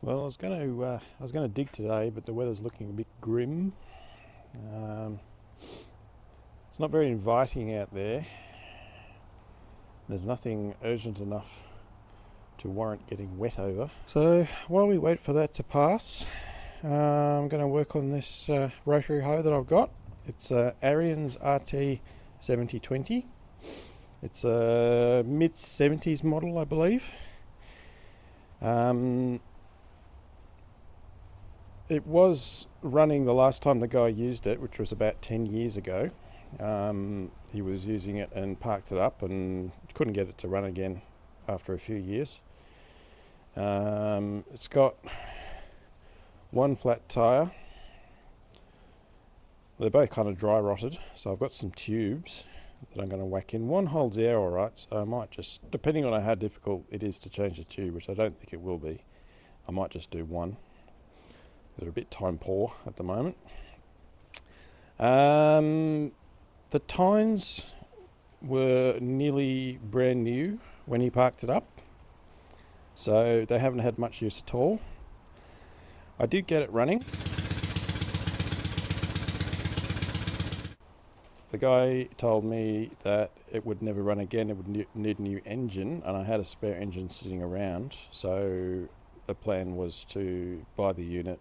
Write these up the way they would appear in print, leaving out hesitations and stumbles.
Well, I was going to dig today, but the weather's looking a bit grim. It's not very inviting out there. There's nothing urgent enough to warrant getting wet over. So while we wait for that to pass, I'm going to work on this rotary hoe that I've got. It's a Ariens RT7020. It's a mid-70s model, I believe. It was running the last time the guy used it, which was about 10 years ago. He was using it and parked it up and couldn't get it to run again after a few years. It's got one flat tyre. They're both kind of dry rotted, so I've got some tubes that I'm going to whack in. One holds air all right, so I might just, depending on how difficult it is to change the tube, which I don't think it will be, I might just do one. They're a bit time poor at the moment. The tines were nearly brand new when he parked it up, so they haven't had much use at all. I did get it running. The guy told me that it would never run again, it would need a new engine, and I had a spare engine sitting around, so the plan was to buy the unit,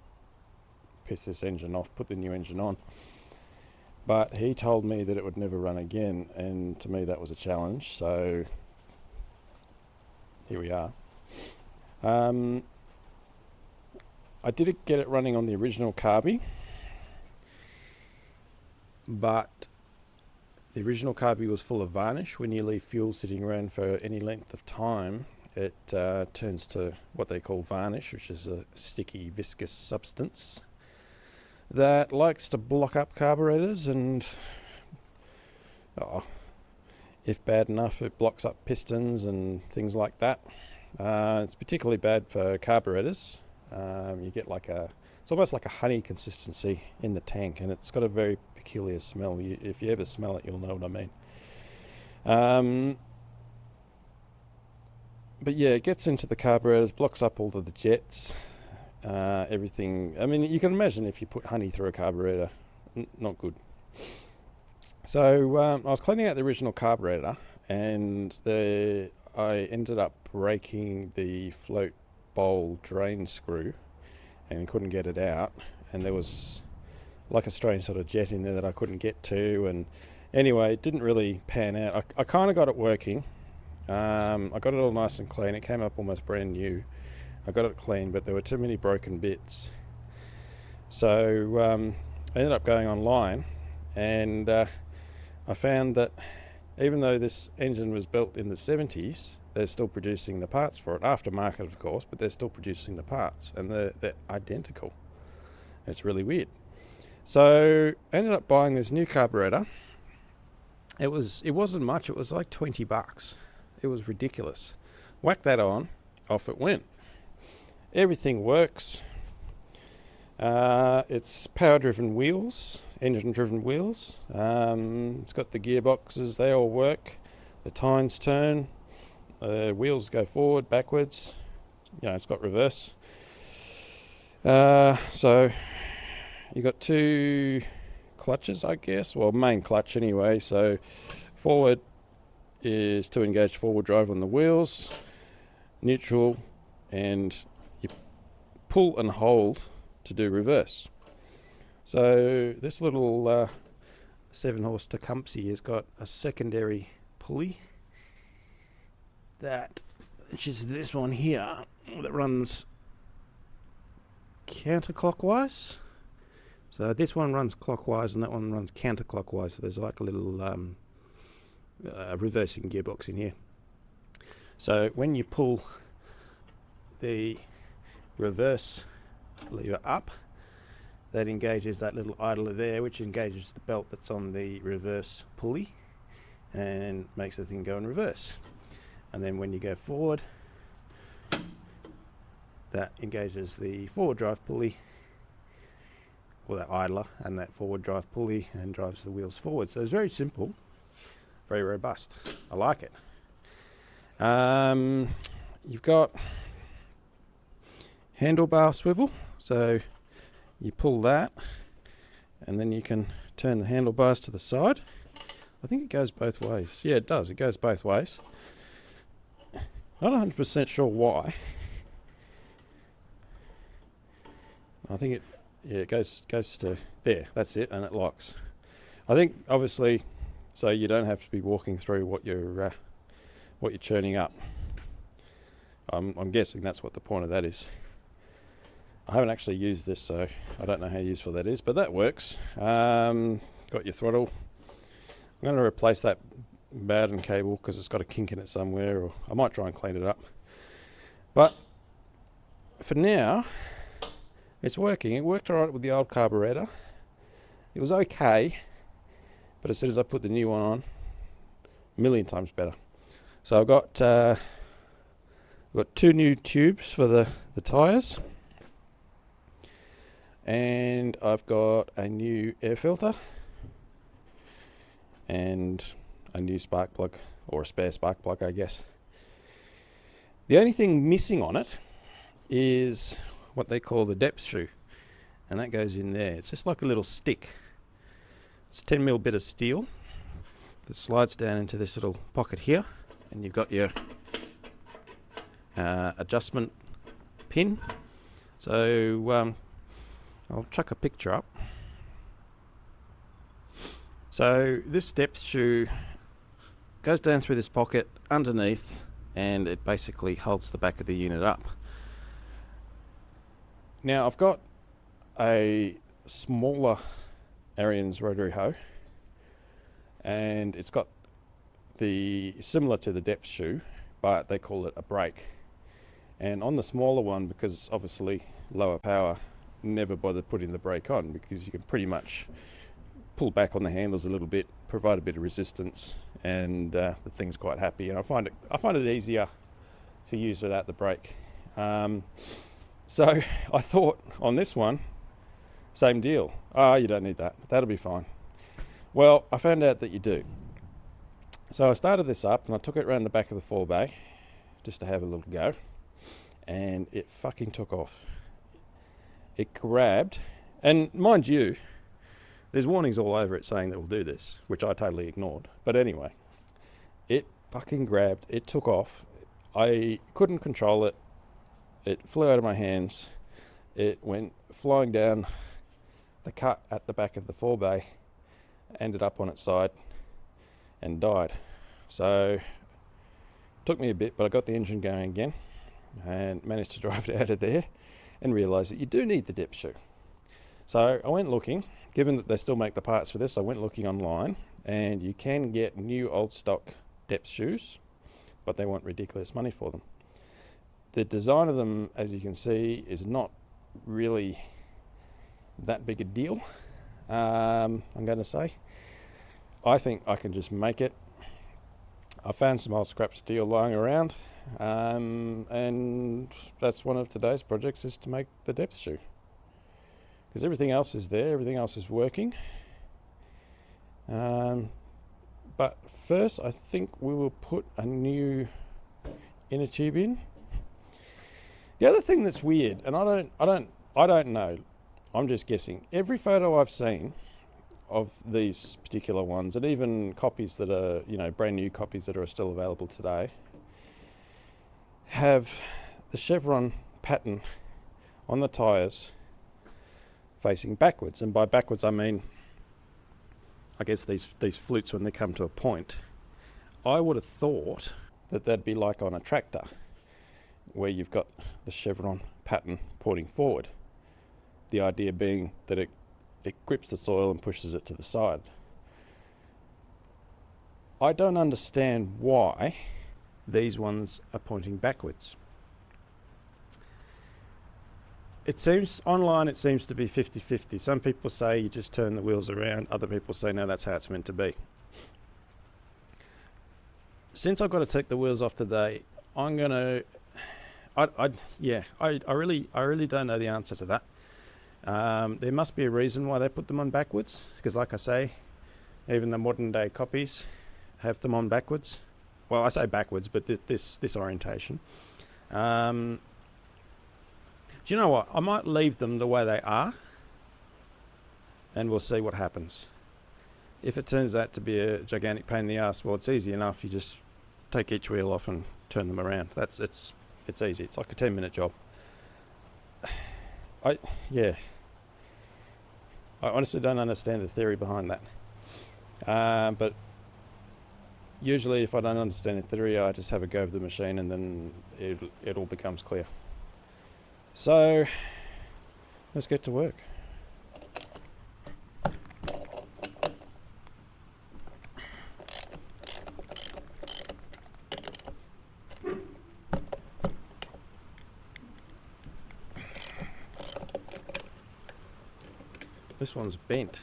piss this engine off, put the new engine on. But he told me that it would never run again, and to me that was a challenge, so here we are. I did get it running on the original carby, but the original carby was full of varnish. When you leave fuel sitting around for any length of time, it turns to what they call varnish, which is a sticky, viscous substance that likes to block up carburetors, and if bad enough, it blocks up pistons and things like that. It's particularly bad for carburetors. You get it's almost like a honey consistency in the tank, and it's got a very peculiar smell. If you ever smell it, you'll know what I mean. But yeah, it gets into the carburetors, blocks up all of the jets, everything. I mean, you can imagine if you put honey through a carburetor, not good. So I was cleaning out the original carburetor, and I ended up breaking the float bowl drain screw and couldn't get it out, and there was like a strange sort of jet in there that I couldn't get to, and anyway, it didn't really pan out. I kind of got it working. I got it all nice and clean. It came up almost brand new. I got it clean, but there were too many broken bits. So I ended up going online, and I found that even though this engine was built in the 70s, they're still producing the parts for it. Aftermarket, of course, but they're still producing the parts, and they're identical. It's really weird. So I ended up buying this new carburetor. It wasn't much. It was like $20. It was ridiculous. Whack that on, off it went. Everything works. It's power-driven wheels, engine-driven wheels. It's got the gearboxes. They all work. The tines turn. Wheels go forward, backwards. It's got reverse. So you got two clutches, I guess. Well, main clutch anyway. So forward is to engage forward drive on the wheels. Neutral, and you pull and hold to do reverse. So this little 7-horse Tecumseh has got a secondary pulley, which is this one here, that runs counterclockwise. So this one runs clockwise and that one runs counterclockwise. So there's like a little reversing gearbox in here. So when you pull the reverse lever up, that engages that little idler there, which engages the belt that's on the reverse pulley and makes the thing go in reverse. And then when you go forward, that engages the forward drive pulley, or that idler and that forward drive pulley, and drives the wheels forward. So it's very simple, very robust. I like it. You've got handlebar swivel. So you pull that and then you can turn the handlebars to the side. I think it goes both ways. Yeah, it does. It goes both ways. Not 100% sure why. I think it goes to there. That's it, and it locks. I think obviously, so you don't have to be walking through what you're churning up. I'm guessing that's what the point of that is. I haven't actually used this, so I don't know how useful that is, but that works. Got your throttle. I'm going to replace that Bowden cable because it's got a kink in it somewhere, or I might try and clean it up. But for now, it's working. It worked alright with the old carburetor. It was okay, but as soon as I put the new one on, a million times better. So I've got 2 new tubes for the tyres, and I've got a new air filter and a new spark plug, or a spare spark plug, I guess. The only thing missing on it is what they call the depth shoe, and that goes in there. It's just like a little stick. It's a 10mm bit of steel that slides down into this little pocket here, and you've got your adjustment pin. So I'll chuck a picture up. So this depth shoe goes down through this pocket underneath, and it basically holds the back of the unit up. Now I've got a smaller Ariens rotary hoe, and it's got similar to the depth shoe, but they call it a brake. And on the smaller one, because it's obviously lower power, never bothered putting the brake on, because you can pretty much pull back on the handles a little bit, provide a bit of resistance, and the thing's quite happy. And I find it easier to use without the brake. So I thought on this one, same deal. You don't need that. That'll be fine. Well, I found out that you do. So I started this up and I took it around the back of the 4-bay just to have a little go, and it fucking took off. It grabbed, and mind you, there's warnings all over it saying that will do this, which I totally ignored. But anyway, it fucking grabbed, it took off. I couldn't control it. It flew out of my hands. It went flying down the cut at the back of the 4-bay, ended up on its side and died. So it took me a bit, but I got the engine going again and managed to drive it out of there and realised that you do need the depth shoe. So I went looking, given that they still make the parts for this, I went looking online, and you can get new old stock depth shoes, but they want ridiculous money for them. The design of them, as you can see, is not really that big a deal, I'm going to say. I think I can just make it. I found some old scrap steel lying around, and that's one of today's projects, is to make the depth shoe. Because everything else is there, everything else is working. But first, I think we will put a new inner tube in. The other thing that's weird, and I don't know, I'm just guessing. Every photo I've seen of these particular ones, and even copies that are, brand new copies that are still available today, have the chevron pattern on the tyres facing backwards. And by backwards, I mean, I guess these flutes, when they come to a point, I would have thought that that'd be like on a tractor, where you've got the chevron pattern pointing forward. The idea being that it grips the soil and pushes it to the side. I don't understand why these ones are pointing backwards. It seems online, it seems to be 50-50. Some people say you just turn the wheels around. Other people say no, that's how it's meant to be. Since I've got to take the wheels off today, I'm gonna. I really don't know the answer to that. There must be a reason why they put them on backwards, because, like I say, even the modern day copies have them on backwards. Well, I say backwards, but this orientation. Do you know what? I might leave them the way they are, and we'll see what happens. If it turns out to be a gigantic pain in the ass, well, it's easy enough. You just take each wheel off and turn them around. It's easy. It's like a 10-minute job. I honestly don't understand the theory behind that. But usually, if I don't understand the theory, I just have a go of the machine, and then it all becomes clear. So let's get to work. This one's bent.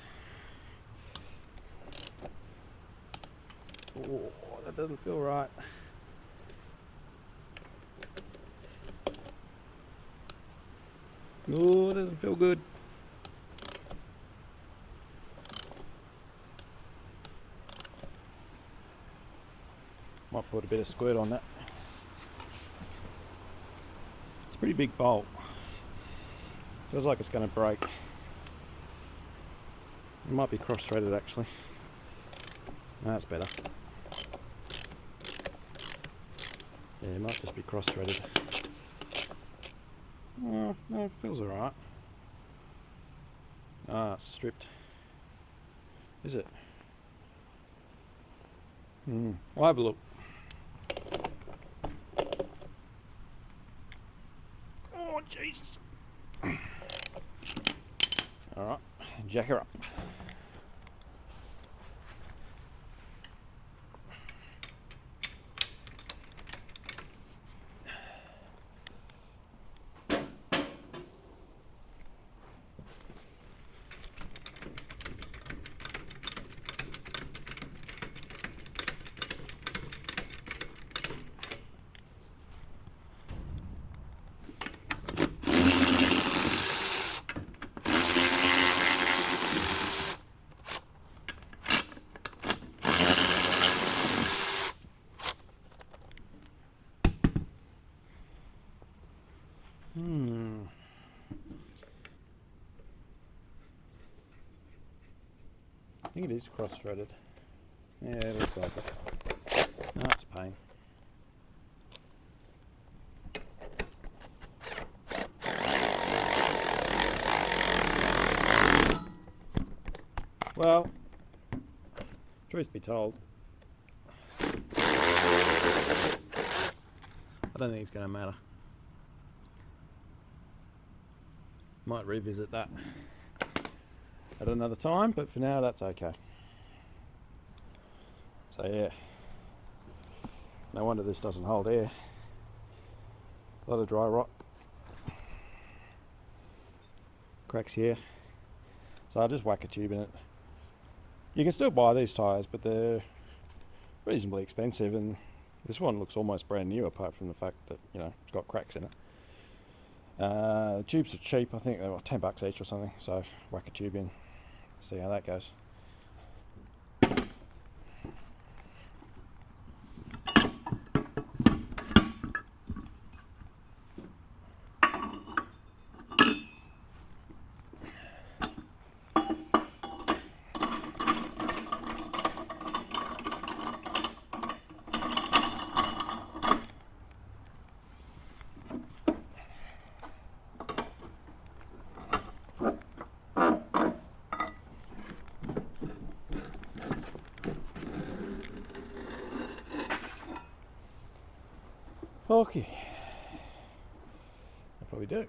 Oh, that doesn't feel right. Oh, it doesn't feel good. Might put a bit of squirt on that. It's a pretty big bolt. Feels like it's going to break. It might be cross-threaded actually. No, that's better. Yeah, it might just be cross-threaded. Oh, no, it feels alright. Ah, it's stripped. Is it? I'll have a look. Oh, Jesus. Alright, jack her up. I think it is cross-threaded. Yeah, it looks like it. No, it's a pain. Well, truth be told, I don't think it's going to matter. Might revisit that at another time, but for now that's okay. So yeah, no wonder this doesn't hold air. A lot of dry rot. Cracks here. So I'll just whack a tube in it. You can still buy these tyres, but they're reasonably expensive, and this one looks almost brand new apart from the fact that, you know, it's got cracks in it. The tubes are cheap. I think they're $10 each or something, so whack a tube in, see how that goes. Okay, I'll probably do.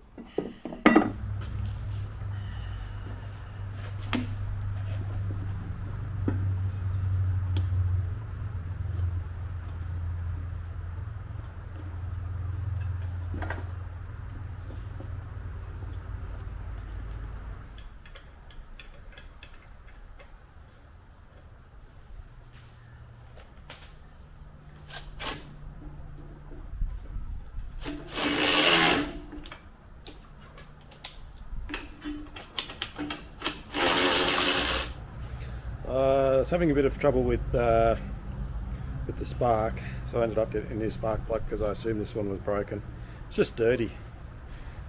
I was having a bit of trouble with the spark, so I ended up getting a new spark plug because I assumed this one was broken. It's just dirty.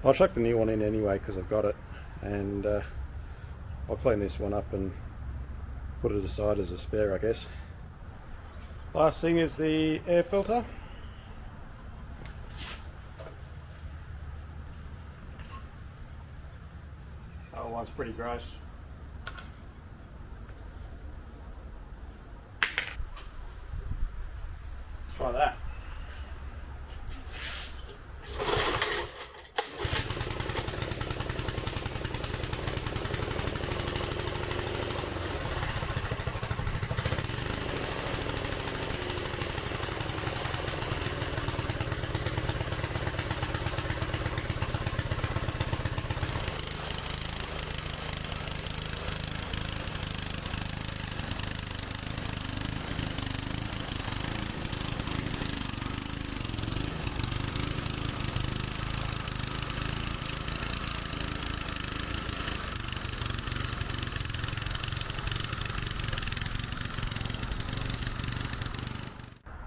I'll chuck the new one in anyway because I've got it, and I'll clean this one up and put it aside as a spare, I guess. Last thing is the air filter. That one's pretty gross. Let's try that.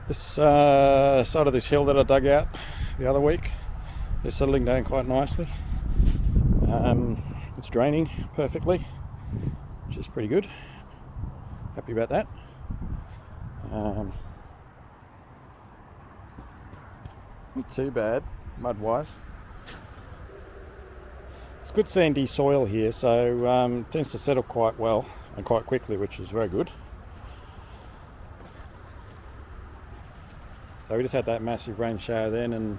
This side of this hill that I dug out the other week is settling down quite nicely. It's draining perfectly, which is pretty good. Happy about that. Not too bad mud-wise. It's good sandy soil here, so it tends to settle quite well and quite quickly, which is very good. So we just had that massive rain shower then, and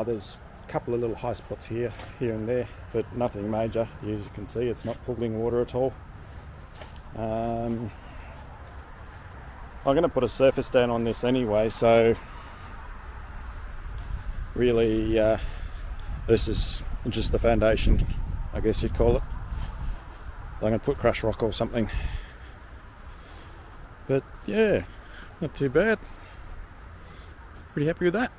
there's a couple of little high spots here and there, but nothing major. As you can see, it's not pooling water at all. I'm going to put a surface down on this anyway, so really this is just the foundation, I guess you'd call it. I'm going to put crushed rock or something, but yeah, not too bad. Pretty happy with that.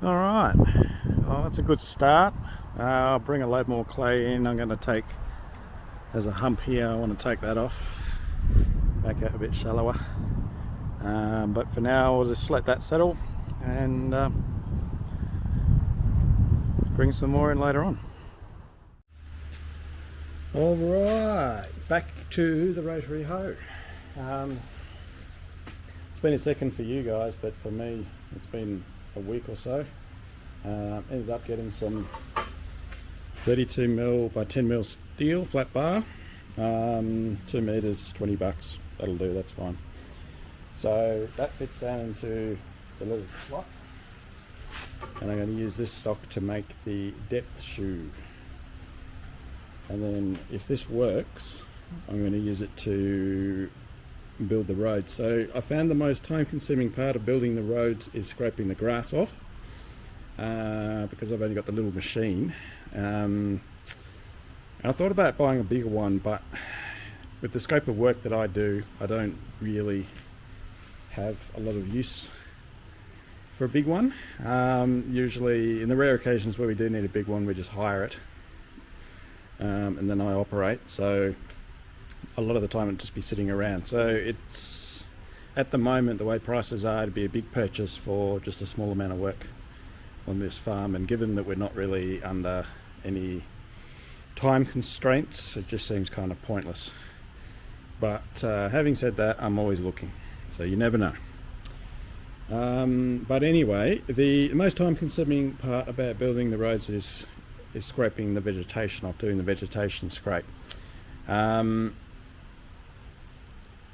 Alright, well that's a good start. I'll bring a load more clay in. I'm going to take, there's a hump here, I want to take that off, back out a bit shallower. But for now we'll just let that settle and bring some more in later on. Alright, back to the rotary hoe. It's been a second for you guys, but for me it's been a week or so. Ended up getting some 32mm by 10mm steel flat bar, 2 meters, 20 bucks. That'll do, that's fine. So that fits down into the little slot, and I'm going to use this stock to make the depth shoe. And then if this works, I'm going to use it to build the road. So I found the most time consuming part of building the roads is scraping the grass off, because I've only got the little machine. I thought about buying a bigger one, but with the scope of work that I do, I don't really have a lot of use for a big one. Usually in the rare occasions where we do need a big one, we just hire it, and then I operate. So a lot of the time it'd just be sitting around. So it's, at the moment, the way prices are, to be a big purchase for just a small amount of work on this farm, and given that we're not really under any time constraints, it just seems kind of pointless. But having said that, I'm always looking, so you never know. But anyway, the most time consuming part about building the roads is scraping the vegetation off, doing the vegetation scrape. I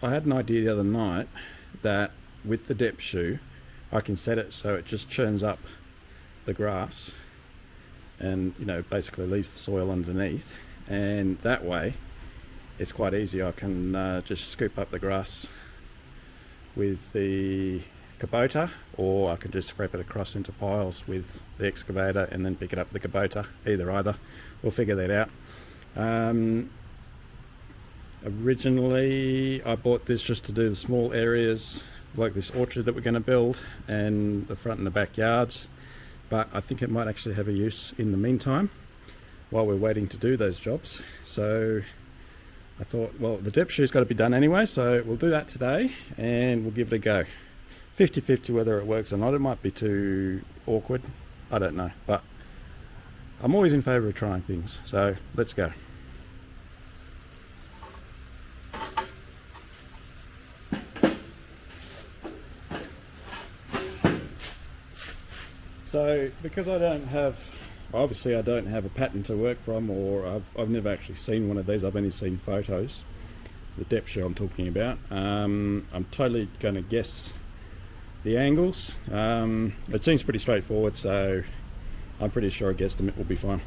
had an idea the other night that with the depth shoe I can set it so it just churns up the grass and, you know, basically leaves the soil underneath, and that way it's quite easy. I can just scoop up the grass with the Kabota, or I can just scrape it across into piles with the excavator and then pick it up with the Kabota. Either. We'll figure that out. Originally I bought this just to do the small areas like this orchard that we're going to build, and the front and the backyards, but I think it might actually have a use in the meantime while we're waiting to do those jobs. So I thought, well, the depth shoe's got to be done anyway, so we'll do that today and we'll give it a go. 50-50 whether it works or not. It might be too awkward, I don't know, but I'm always in favour of trying things, so let's go. So because I don't have, obviously I don't have a pattern to work from, or I've never actually seen one of these, I've only seen photos, the depth shoe I'm talking about. I'm totally going to guess the angles. It seems pretty straightforward, so I'm pretty sure a guesstimate will be fine.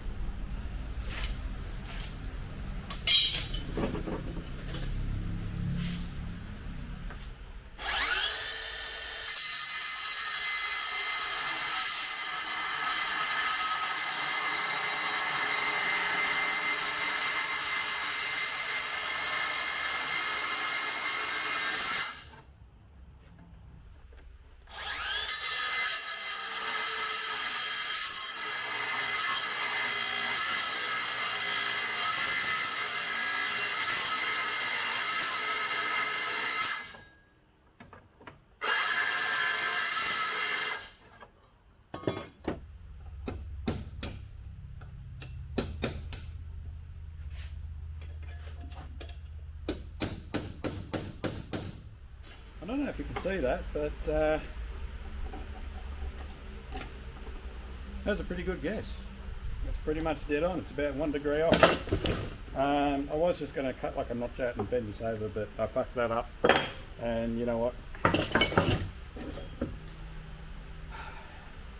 I don't know if you can see that, but that's a pretty good guess. It's pretty much dead on. It's about 1 degree off. I was just going to cut like a notch out and bend this over, but I fucked that up. And you know what?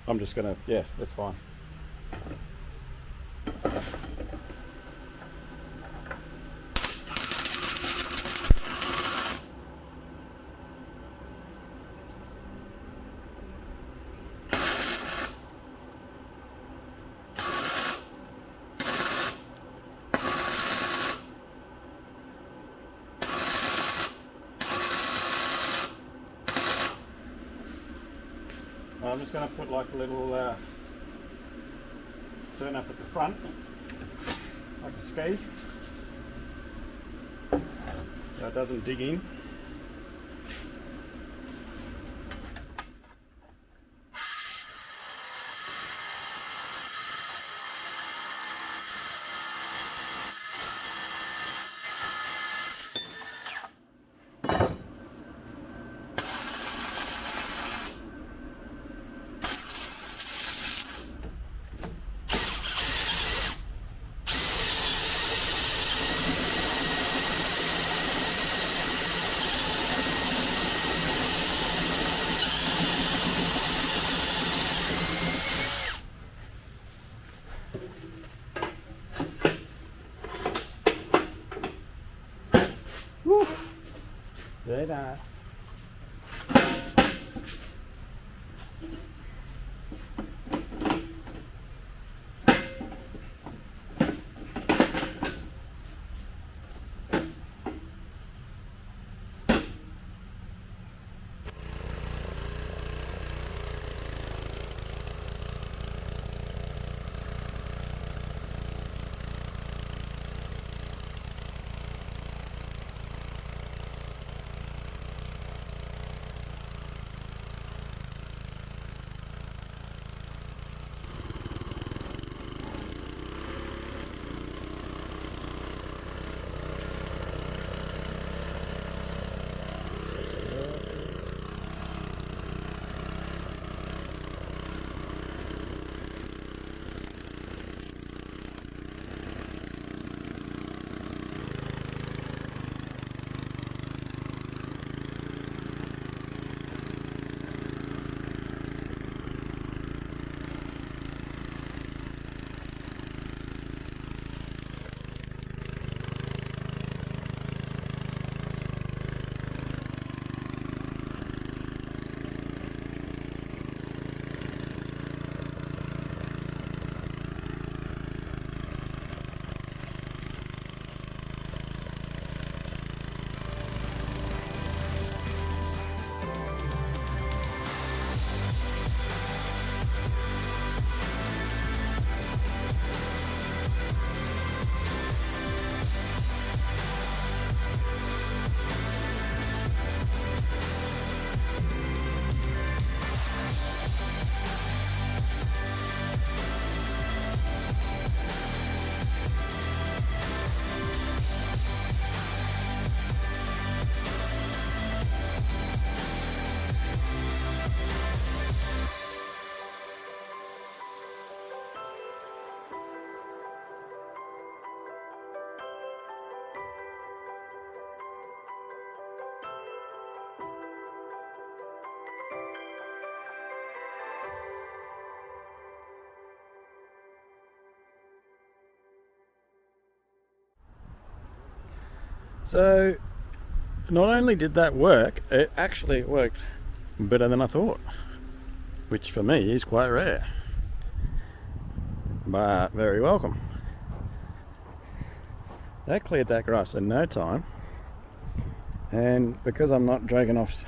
I'm just going to, yeah, that's fine. I'm just going to put like a little turn up at the front, like a ski, so it doesn't dig in. Woo. Very nice. So not only did that work, it actually worked better than I thought, which for me is quite rare, but very welcome. That cleared that grass in no time, and because I'm not dragging off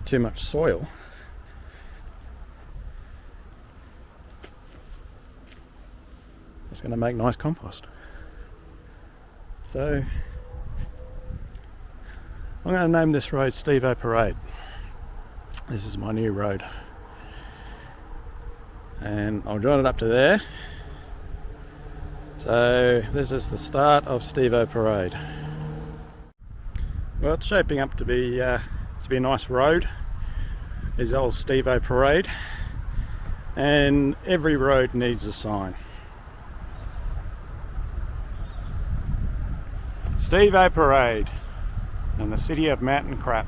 too much soil, it's going to make nice compost. So I'm going to name this road Steve-O Parade. This is my new road, and I'll join it up to there. So this is the start of Steve-O Parade. Well, it's shaping up to be a nice road. Is old Steve-O Parade, and every road needs a sign. Steve-O Parade in the city of Mountain Crap.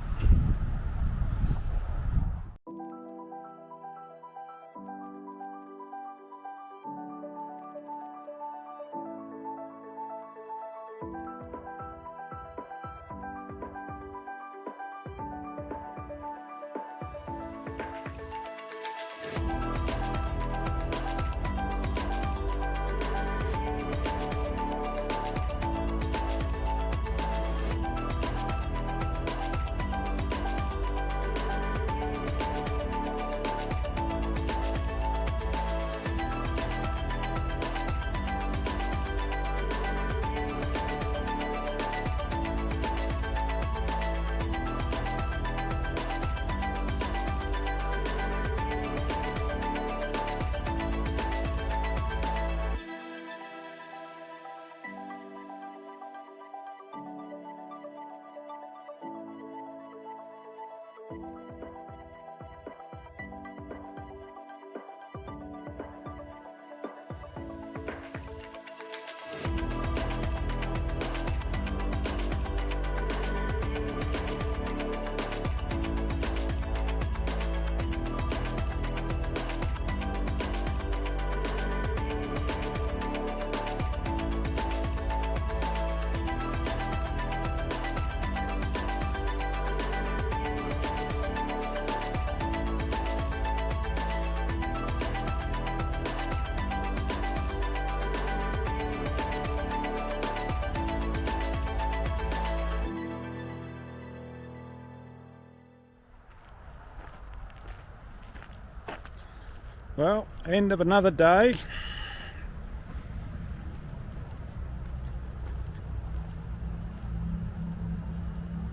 Well, end of another day.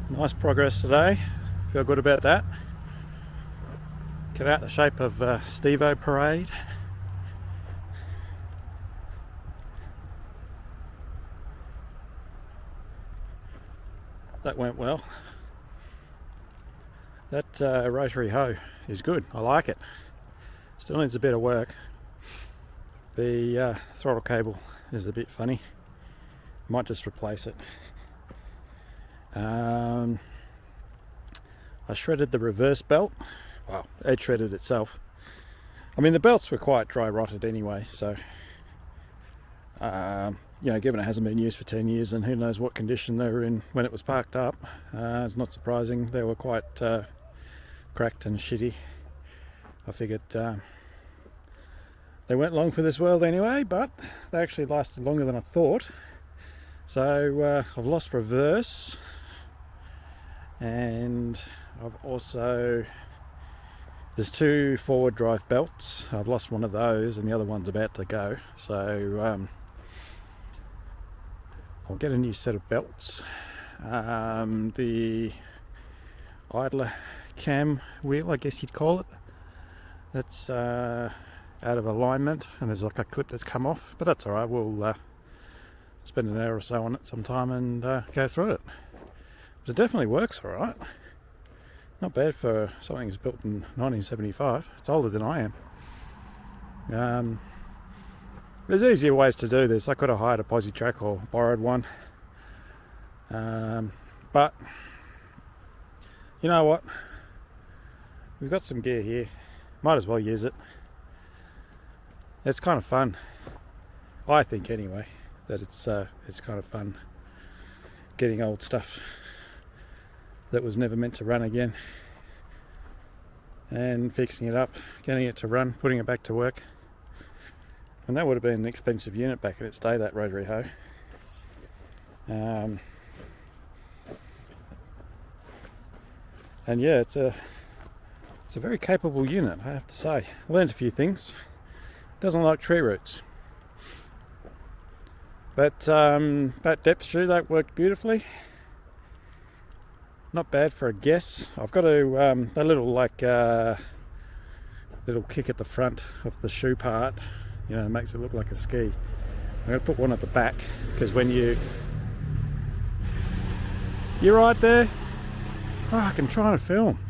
Nice progress today. Feel good about that. Get out the shape of Steve-O parade. That went well. That rotary hoe is good. I like it. Still needs a bit of work. The throttle cable is a bit funny. Might just replace it. I shredded the reverse belt. Well, it shredded itself. I mean, the belts were quite dry rotted anyway, so you know, given it hasn't been used for 10 years and who knows what condition they were in when it was parked up, it's not surprising they were quite cracked and shitty. I figured they weren't long for this world anyway, but they actually lasted longer than I thought. So I've lost reverse, and I've also, there's 2 forward drive belts. I've lost one of those and the other one's about to go, so I'll get a new set of belts. The idler cam wheel, I guess you'd call it, that's out of alignment, and there's like a clip that's come off, but that's alright. We'll spend an hour or so on it sometime and go through it. But it definitely works alright. Not bad for something that's built in 1975. It's older than I am. There's easier ways to do this. I could have hired a posi track or borrowed one. But you know what? We've got some gear here. Might as well use it. It's kind of fun. I think anyway, that it's kind of fun getting old stuff that was never meant to run again and fixing it up, getting it to run, putting it back to work. And that would have been an expensive unit back in its day, that rotary hoe. And yeah, it's a very capable unit, I have to say. Learned a few things. Doesn't like tree roots. But that depth shoe, that worked beautifully. Not bad for a guess. I've got a little little kick at the front of the shoe part. You know, it makes it look like a ski. I'm going to put one at the back, because when you're right there. Fucking trying to film.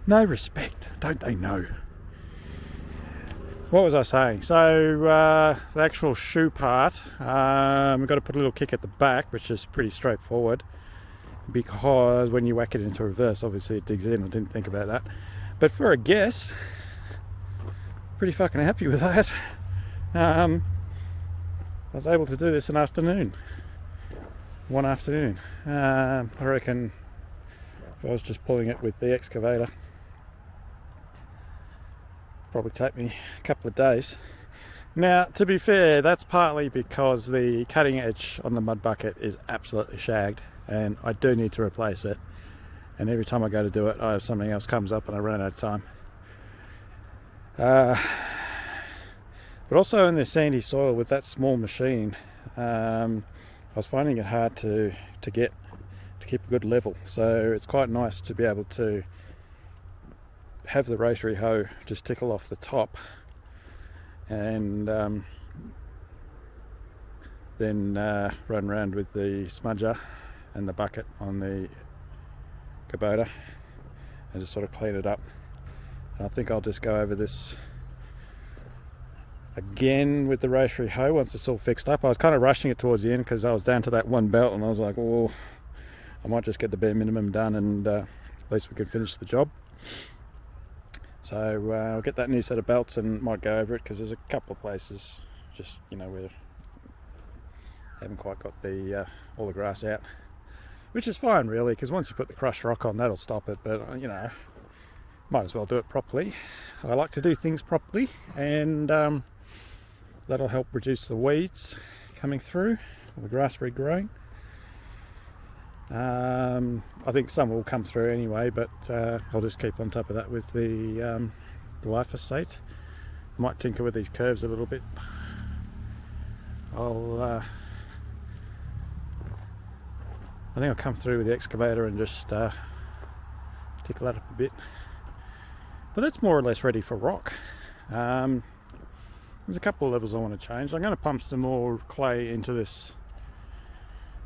No respect, don't they know? What was I saying? So the actual shoe part, we've got to put a little kick at the back, which is pretty straightforward, because when you whack it into reverse, obviously it digs in. I didn't think about that. But for a guess, pretty fucking happy with that. I was able to do this one afternoon. I reckon if I was just pulling it with the excavator, probably take me a couple of days. Now, to be fair, that's partly because the cutting edge on the mud bucket is absolutely shagged, and I do need to replace it. And every time I go to do it, something else comes up and I run out of time. But also in this sandy soil with that small machine, I was finding it hard to keep a good level. So it's quite nice to be able to have the rotary hoe just tickle off the top, and then run around with the smudger and the bucket on the Kabota and just sort of clean it up. And I think I'll just go over this again with the rotary hoe once it's all fixed up. I was kind of rushing it towards the end because I was down to that one belt, and I was like, oh, I might just get the bare minimum done, and at least we can finish the job. So I'll get that new set of belts and might go over it, because there's a couple of places just, you know, where I haven't quite got the all the grass out, which is fine really, because once you put the crushed rock on, that'll stop it. But you know, might as well do it properly. I like to do things properly, and that'll help reduce the weeds coming through, or the grass regrowing. I think some will come through anyway, but I'll just keep on top of that with the glyphosate. I might tinker with these curves a little bit. I think I'll come through with the excavator and just tickle that up a bit. But that's more or less ready for rock. There's a couple of levels I want to change. I'm going to pump some more clay into this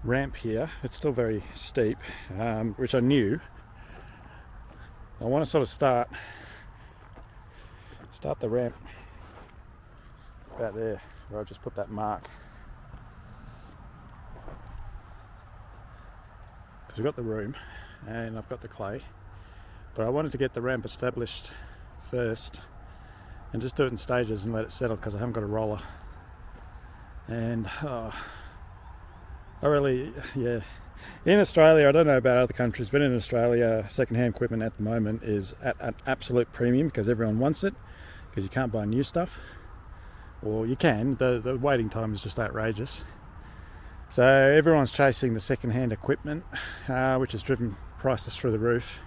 ramp here. It's still very steep, which I knew. I want to sort of start the ramp about there, where I've just put that mark. Because we've got the room and I've got the clay, but I wanted to get the ramp established first and just do it in stages and let it settle, because I haven't got a roller. And in Australia, I don't know about other countries, but in Australia, second-hand equipment at the moment is at an absolute premium because everyone wants it, because you can't buy new stuff. Or you can, the waiting time is just outrageous. So everyone's chasing the second-hand equipment, which has driven prices through the roof.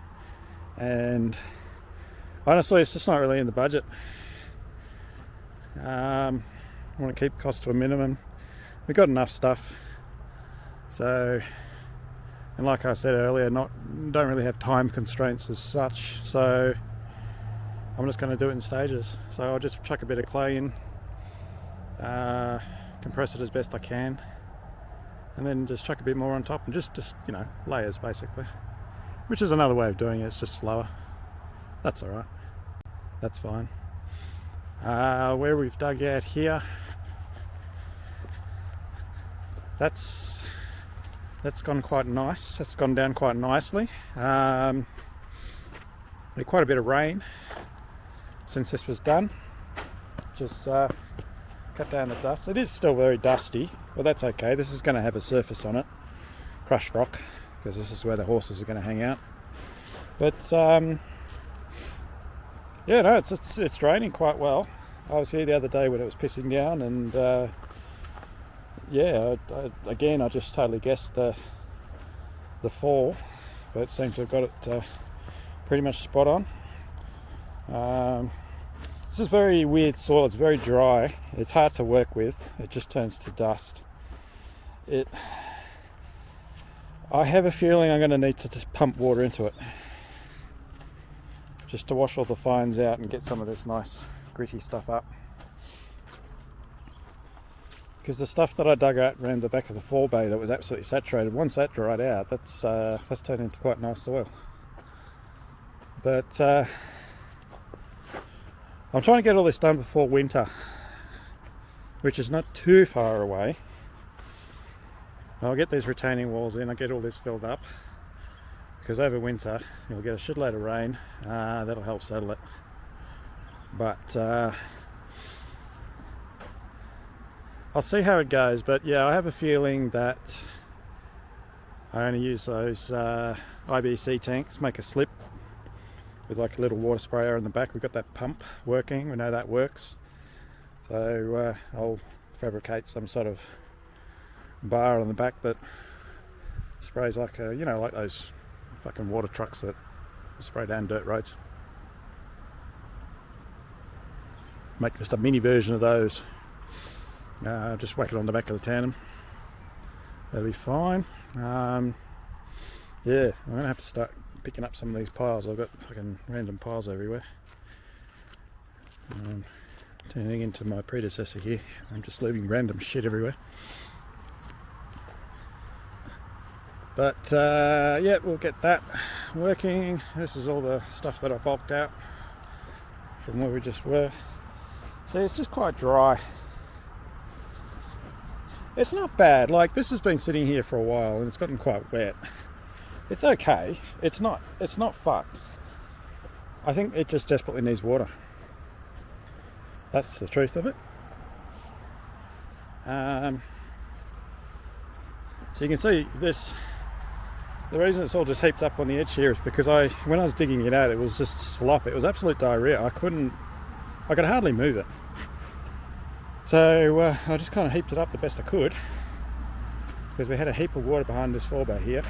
And honestly, it's just not really in the budget. I want to keep costs to a minimum. We've got enough stuff. So, and like I said earlier, don't really have time constraints as such. So I'm just going to do it in stages. So I'll just chuck a bit of clay in, compress it as best I can, and then just chuck a bit more on top, and just you know, layers basically. Which is another way of doing it. It's just slower. That's all right. That's fine. Where we've dug out here, that's gone quite nice. That's gone down quite nicely. We had quite a bit of rain since this was done. Just cut down the dust. It is still very dusty, but that's okay. This is going to have a surface on it, crushed rock, because this is where the horses are going to hang out. But yeah, no, it's draining quite well. I was here the other day when it was pissing down, and yeah, I just totally guessed the fall, but it seems to have got it pretty much spot on. This is very weird soil. It's very dry. It's hard to work with. It just turns to dust. I have a feeling I'm going to need to just pump water into it, just to wash all the fines out and get some of this nice gritty stuff up. Because the stuff that I dug out around the back of the fall bay that was absolutely saturated, once that dried out, that's turned into quite nice soil. But I'm trying to get all this done before winter, which is not too far away. I'll get these retaining walls in, I'll get all this filled up, because over winter you'll get a shitload of rain. That'll help settle it. But I'll see how it goes. But yeah, I have a feeling that I only use those IBC tanks, make a slip with like a little water sprayer in the back. We've got that pump working, we know that works. So I'll fabricate some sort of bar on the back that sprays like a, you know, like those fucking water trucks that spray down dirt roads. Make just a mini version of those. Just whack it on the back of the tandem. That'll be fine. Yeah, I'm gonna have to start picking up some of these piles. I've got fucking random piles everywhere. Turning into my predecessor here. I'm just leaving random shit everywhere. But yeah, we'll get that working. This is all the stuff that I bulked out from where we just were. See, it's just quite dry. It's not bad. Like, this has been sitting here for a while and it's gotten quite wet. It's okay. It's not fucked. I think it just desperately needs water. That's the truth of it. So you can see this. The reason it's all just heaped up on the edge here is because when I was digging it out, it was just slop. It was absolute diarrhea. I could hardly move it. So I just kind of heaped it up the best I could, because we had a heap of water behind this fall bay here.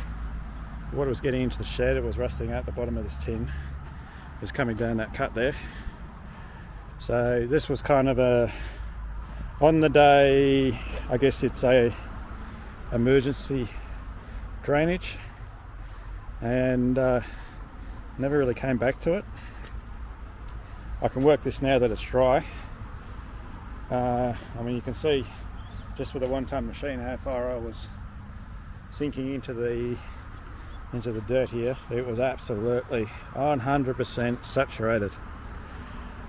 The water was getting into the shed. It was rusting out the bottom of this tin. It was coming down that cut there. So this was kind of a on the day, I guess you'd say, emergency drainage, and never really came back to it. I can work this now that it's dry. I mean, you can see just with a 1-ton machine how far I was sinking into the dirt here. It was absolutely 100% saturated.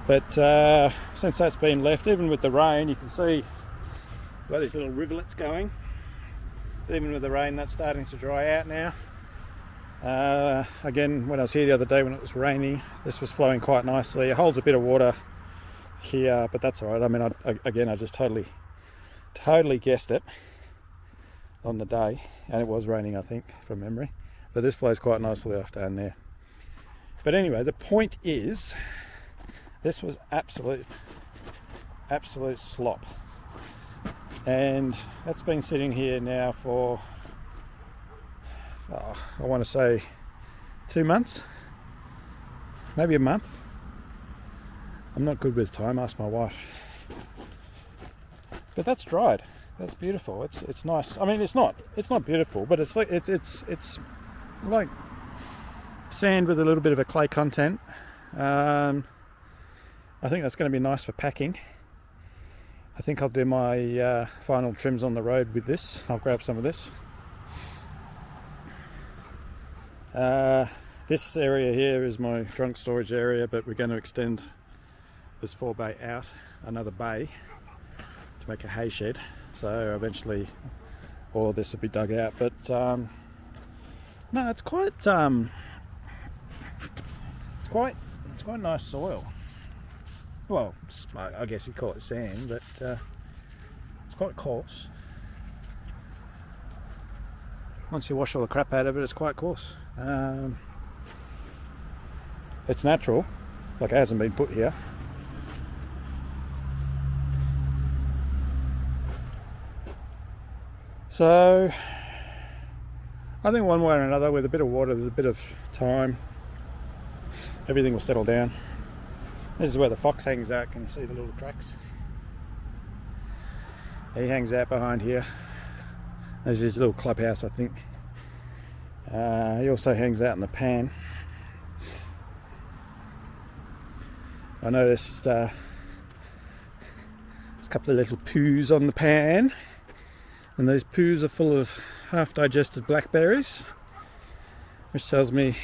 But since that's been left, even with the rain, you can see where these little rivulets going. Even with the rain, that's starting to dry out now. Again, when I was here the other day when it was raining, this was flowing quite nicely. It holds a bit of water here, but that's all right. I mean, I just totally guessed it on the day, and it was raining, I think, from memory. But this flows quite nicely off down there. But anyway, the point is, this was absolute slop, and that's been sitting here now for I want to say 2 months, maybe a month. I'm not good with time, ask my wife. But that's dried. That's beautiful. It's nice. I mean, it's not beautiful, but it's like it's like sand with a little bit of a clay content. I think that's going to be nice for packing. I think I'll do my final trims on the road with this. I'll grab some of this. This area here is my trunk storage area, but we're going to extend this 4-bay out another bay to make a hay shed. So eventually all of this will be dug out. But no, it's quite nice soil. Well, I guess you'd call it sand, but it's quite coarse. Once you wash all the crap out of it, it's quite coarse. It's natural, like it hasn't been put here. So I think one way or another, with a bit of water, with a bit of time, everything will settle down. This is where the fox hangs out. Can you see the little tracks? He hangs out behind here. There's his little clubhouse, I think. He also hangs out in the pan. I noticed there's a couple of little poos on the pan, and those poos are full of half-digested blackberries, which tells me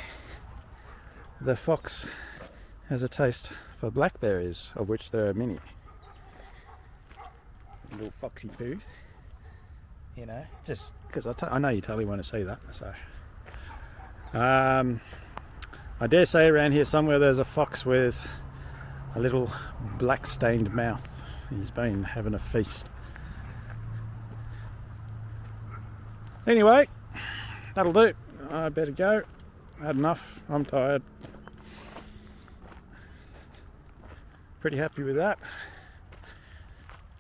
the fox has a taste for blackberries, of which there are many. Little foxy poo, you know, just because I know you totally want to see that. So I dare say around here somewhere there's a fox with a little black stained mouth. He's been having a feast. Anyway, that'll do. I better go. Had enough. I'm tired. Pretty happy with that.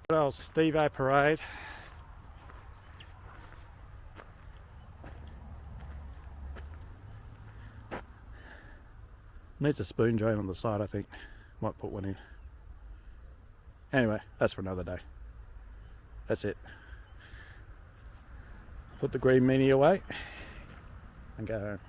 Good old Steve-O parade. Needs a spoon drain on the side, I think. Might put one in. Anyway, that's for another day. That's it. Put the green meanie away and go home.